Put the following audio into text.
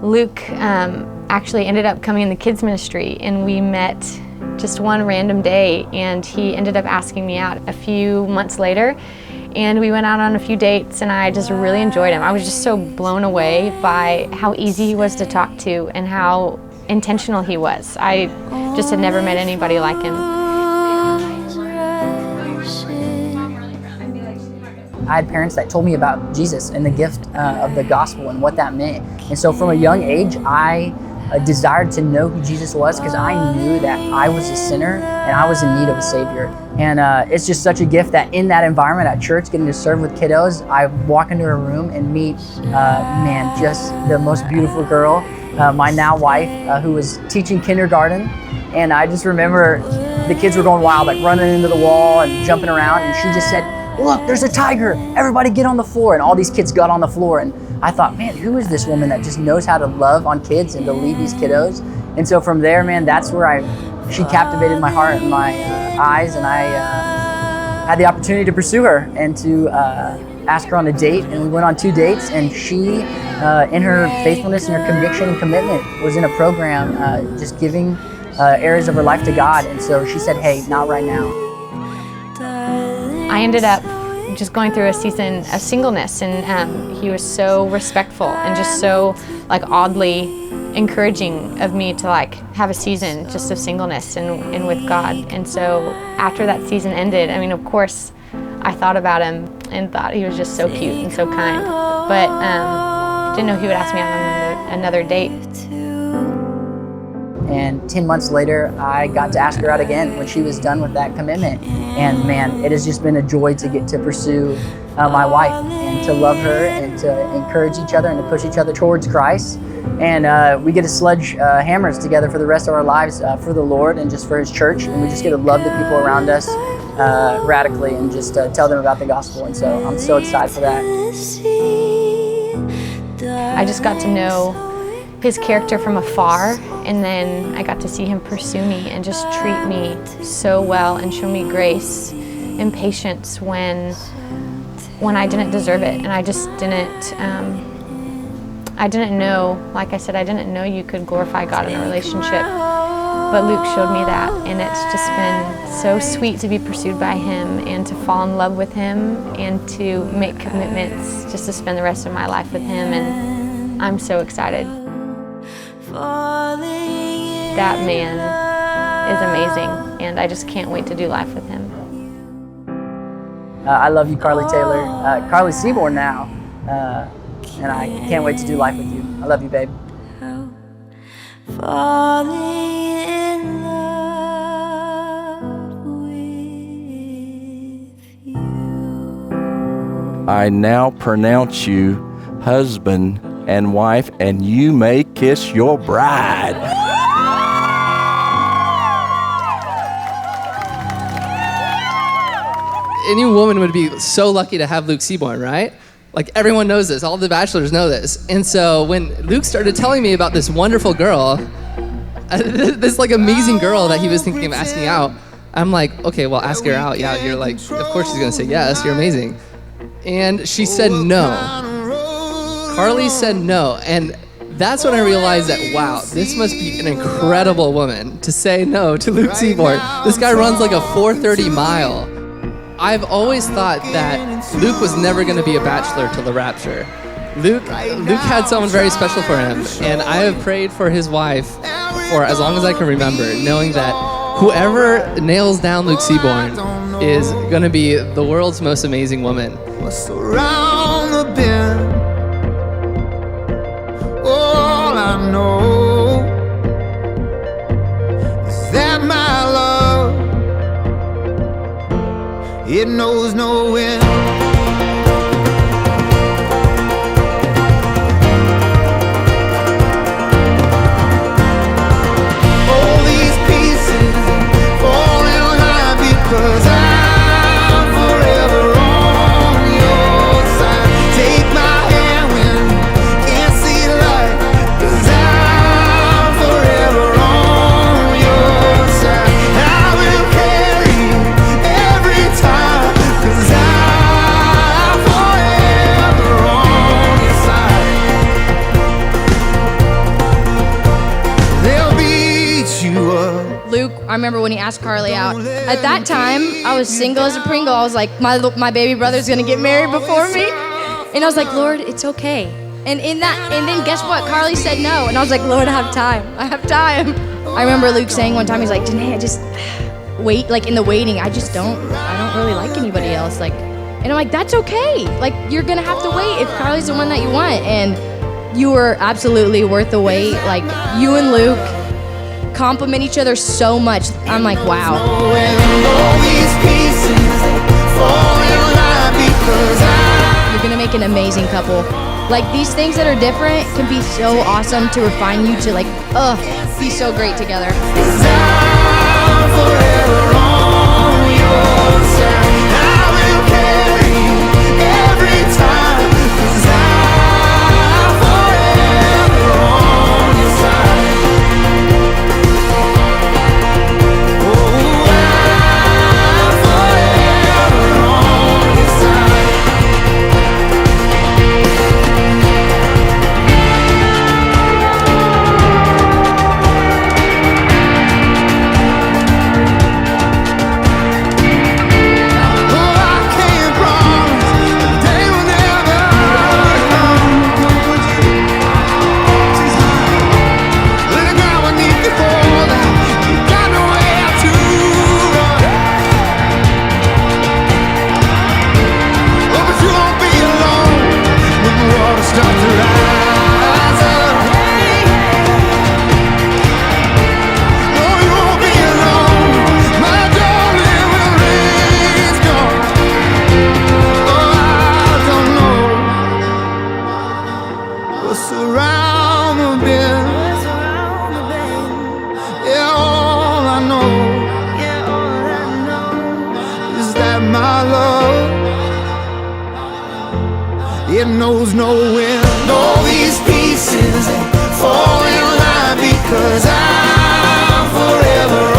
Luke actually ended up coming in the kids ministry, and we met just one random day, and he ended up asking me out a few months later, and we went out on a few dates, and I just really enjoyed him. I was just so blown away by how easy he was to talk to and how intentional he was. I just had never met anybody like him. I had parents that told me about Jesus and the gift of the gospel and what that meant. And so from a young age, I desired to know who Jesus was, because I knew that I was a sinner and I was in need of a Savior. And it's just such a gift that in that environment at church, getting to serve with kiddos, I walk into a room and meet, just the most beautiful girl, my now wife, who was teaching kindergarten. And I just remember the kids were going wild, like running into the wall and jumping around. And she just said, "Look, there's a tiger. Everybody get on the floor." And all these kids got on the floor. And I thought, man, who is this woman that just knows how to love on kids and to lead these kiddos? And so from there, man, that's where she captivated my heart and my eyes. And I had the opportunity to pursue her and to ask her on a date. And we went on 2 dates. And she, in her faithfulness and her conviction and commitment, was in a program just giving areas of her life to God. And so she said, "Hey, not right now." I ended up just going through a season of singleness, and he was so respectful and just so oddly encouraging of me to have a season just of singleness and with God. And so after that season ended, I mean, of course, I thought about him and thought he was just so cute and so kind, but didn't know he would ask me out on another date. And 10 months later, I got to ask her out again when she was done with that commitment. And man, it has just been a joy to get to pursue my wife and to love her and to encourage each other and to push each other towards Christ. And we get to sledge hammers together for the rest of our lives for the Lord and just for His church. And we just get to love the people around us radically and just tell them about the gospel. And so I'm so excited for that. I just got to know his character from afar, and then I got to see him pursue me and just treat me so well and show me grace and patience when I didn't deserve it. And I just I didn't know, like I said, I didn't know you could glorify God in a relationship, but Luke showed me that, and it's just been so sweet to be pursued by him and to fall in love with him and to make commitments just to spend the rest of my life with him, and I'm so excited. That man is amazing, and I just can't wait to do life with him. I love you, Carly Taylor. Carly Seaborn now, and I can't wait to do life with you. I love you, babe. I now pronounce you husband and wife, and you may kiss your bride. Any woman would be so lucky to have Luke Seaborn, right? Everyone knows this, all the bachelors know this. And so when Luke started telling me about this wonderful girl, this amazing girl that he was thinking of asking out, I'm like, okay, well, ask her out. Yeah, you're of course she's gonna say yes, you're amazing. And she said no. Carly said no, and that's when I realized that, wow, this must be an incredible woman to say no to Luke Seaborn. This guy runs a 4:30 mile. I've always thought that Luke was never going to be a bachelor till the rapture. Luke had someone very special for him, and I have prayed for his wife for as long as I can remember, knowing that whoever nails down Luke Seaborn is going to be the world's most amazing woman. Around the bend, all I know is that my love, it knows no end. All these pieces fall in line because I'm forever on your side. Take my hand when you can't see light, 'cause I'm forever on your side. I will carry you every time, 'cause I'm I remember when he asked Carly out. At that time, I was single as a Pringle. I was like, my baby brother's gonna get married before me. And I was like, Lord, it's okay. And then guess what? Carly said no. And I was like, Lord, I have time. I have time. I remember Luke saying one time, he's like, Janae, I just wait, like in the waiting, I don't really like anybody else. Like, and I'm like, that's okay. Like, you're gonna have to wait if Carly's the one that you want. And you were absolutely worth the wait. Like, you and Luke compliment each other so much. I'm like, wow. You're gonna make an amazing couple. Like, these things that are different can be so awesome to refine you to like, be so great together. Around the bend, yeah, all I know is that my love, it knows no end. All these pieces fall in line because I'm forever